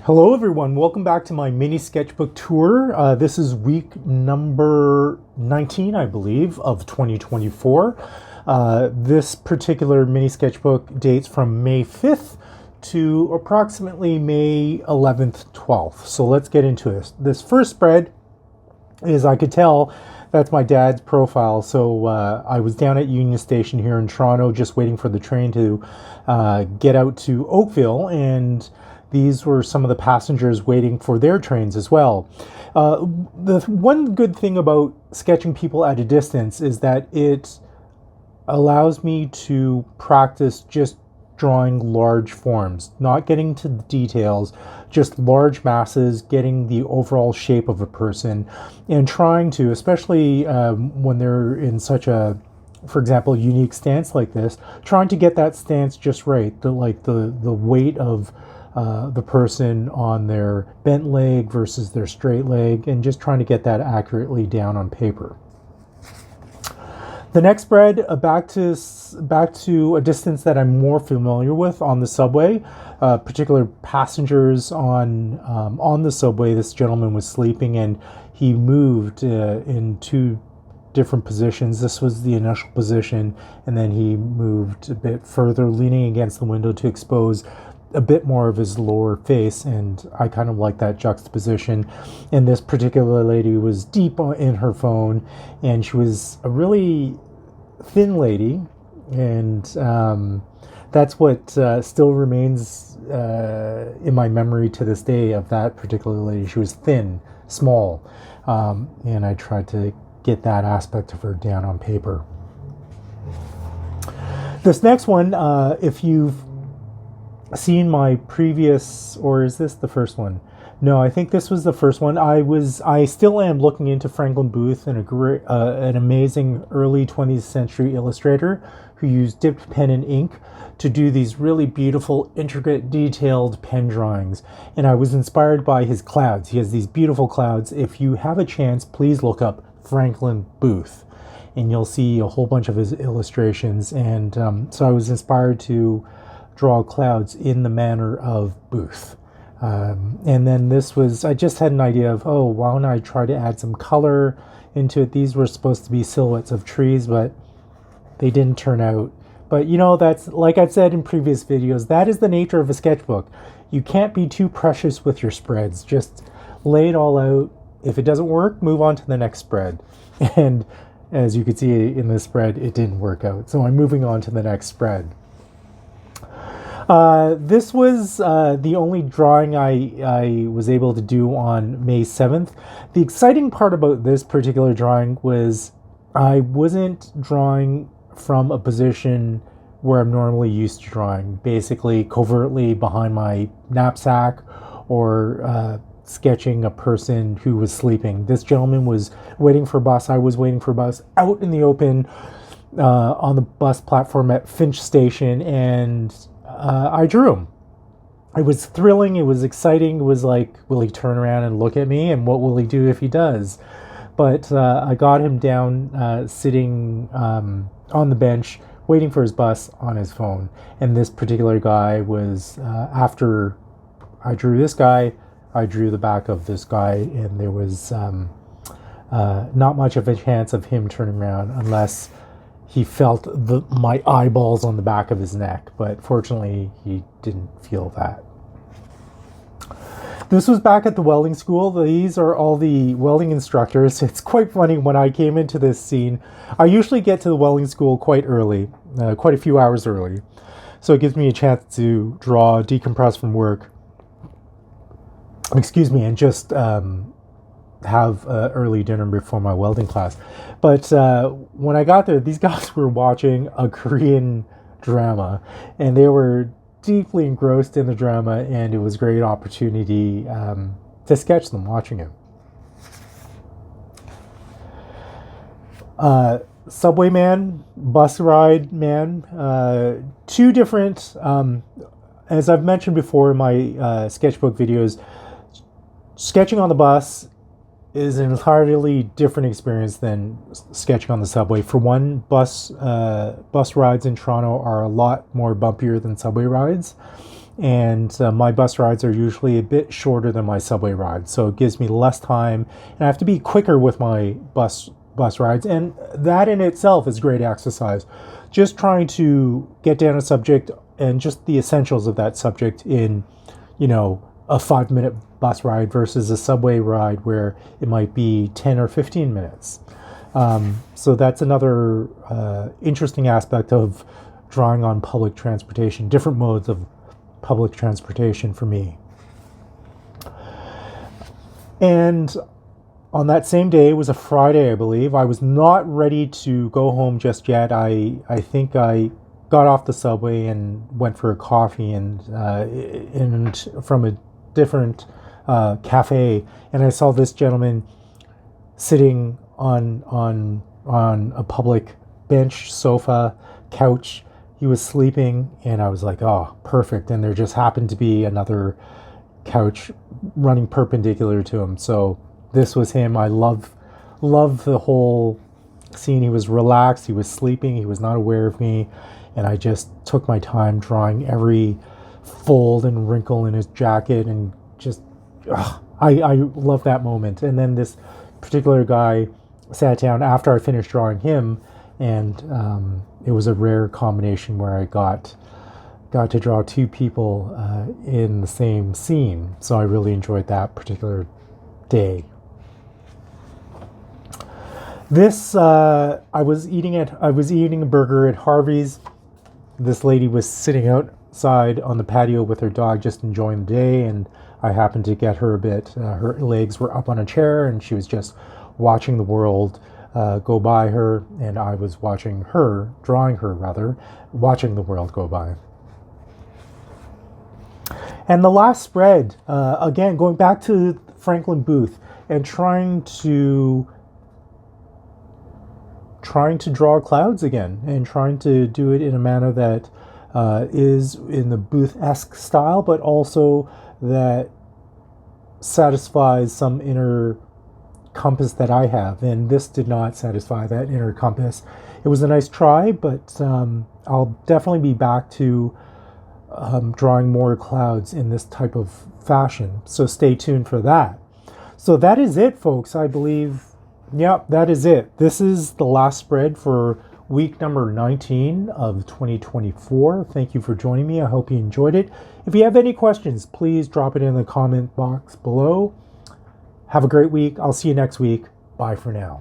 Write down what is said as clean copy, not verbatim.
Hello everyone, welcome back to my mini sketchbook tour. This is week number 19, I believe, of 2024. This particular mini sketchbook dates from May 5th to approximately May 11th, 12th. So let's get into this. This first spread is, I could tell, that's my dad's profile. So I was down at Union Station here in Toronto just waiting for the train to get out to Oakville, and these were some of the passengers waiting for their trains as well. The one good thing about sketching people at a distance is that it allows me to practice just drawing large forms, not getting to the details, just large masses, getting the overall shape of a person, and trying to, especially when they're in such a, for example, unique stance like this, trying to get that stance just right, the weight of the person on their bent leg versus their straight leg, and just trying to get that accurately down on paper. The next spread, back to a distance that I'm more familiar with, on the subway, particular passengers on the subway. This gentleman was sleeping and he moved in two different positions. This was the initial position, and then he moved a bit further, leaning against the window to expose a bit more of his lower face, and I kind of like that juxtaposition. And this particular lady was deep in her phone, and she was a really thin lady, and that's what still remains in my memory to this day of that particular lady. She was thin, small, and I tried to get that aspect of her down on paper. This next one, if you've seen my previous, or is this the first one? No, I think this was the first one. I still am looking into Franklin Booth, an amazing early 20th century illustrator who used dipped pen and ink to do these really beautiful, intricate, detailed pen drawings. And I was inspired by his clouds. He has these beautiful clouds. If you have a chance, please look up Franklin Booth, and you'll see a whole bunch of his illustrations. And so I was inspired to draw clouds in the manner of Booth. And then this was, I just had an idea of, oh, why don't I try to add some color into it? These were supposed to be silhouettes of trees, but they didn't turn out. But you know, that's, like I've said in previous videos, that is the nature of a sketchbook. You can't be too precious with your spreads. Just lay it all out. If it doesn't work, move on to the next spread. And as you can see in this spread, it didn't work out. So I'm moving on to the next spread. This was the only drawing I was able to do on May 7th. The exciting part about this particular drawing was I wasn't drawing from a position where I'm normally used to drawing, basically covertly behind my knapsack, or sketching a person who was sleeping. This gentleman was waiting for a bus. I was waiting for a bus out in the open on the bus platform at Finch Station, and I drew him. It was thrilling. It was exciting. It was like, will he turn around and look at me? And what will he do if he does? But I got him down sitting on the bench, waiting for his bus on his phone. And this particular guy was, after I drew this guy, I drew the back of this guy, and there was not much of a chance of him turning around unless he felt my eyeballs on the back of his neck, but fortunately he didn't feel that. This was back at the welding school. These are all the welding instructors. It's quite funny, when I came into this scene, I usually get to the welding school quite early, quite a few hours early. So it gives me a chance to draw, decompress from work, and just have early dinner before my welding class. But when I got there, these guys were watching a Korean drama, and they were deeply engrossed in the drama, and it was a great opportunity to sketch them watching it. Subway man, bus ride man, two different, as I've mentioned before in my sketchbook videos, sketching on the bus is an entirely different experience than sketching on the subway. For one, bus rides in Toronto are a lot more bumpier than subway rides. and my bus rides are usually a bit shorter than my subway rides, so it gives me less time, and I have to be quicker with my bus rides, and that in itself is great exercise. Just trying to get down a subject and just the essentials of that subject in, a 5-minute bus ride versus a subway ride where it might be 10 or 15 minutes. So that's another interesting aspect of drawing on public transportation, different modes of public transportation for me. And on that same day, it was a Friday, I believe, I was not ready to go home just yet. I think I got off the subway and went for a coffee and from a different cafe, and I saw this gentleman sitting on a public bench, sofa, couch. He was sleeping, and I was like, oh, perfect. And there just happened to be another couch running perpendicular to him. So this was him. I love the whole scene. He was relaxed. He was sleeping. He was not aware of me. And I just took my time drawing every fold and wrinkle in his jacket, and just, I love that moment. And then this particular guy sat down after I finished drawing him, and it was a rare combination where I got to draw two people in the same scene. So I really enjoyed that particular day. This I was eating a burger at Harvey's. This lady was sitting outside on the patio with her dog, just enjoying the day, and I happened to get her a bit. Her legs were up on a chair, and she was just watching the world go by her, and I was watching the world go by. And the last spread, again, going back to Franklin Booth and trying to draw clouds again, and trying to do it in a manner that is in the Booth-esque style, but also that satisfies some inner compass that I have. And this did not satisfy that inner compass. It was a nice try, but I'll definitely be back to drawing more clouds in this type of fashion. So stay tuned for that. So that is it, folks. I believe, yep, that is it. This is the last spread for week number 19 of 2024. Thank you for joining me. I hope you enjoyed it. If you have any questions, please drop it in the comment box below. Have a great week. I'll see you next week. Bye for now.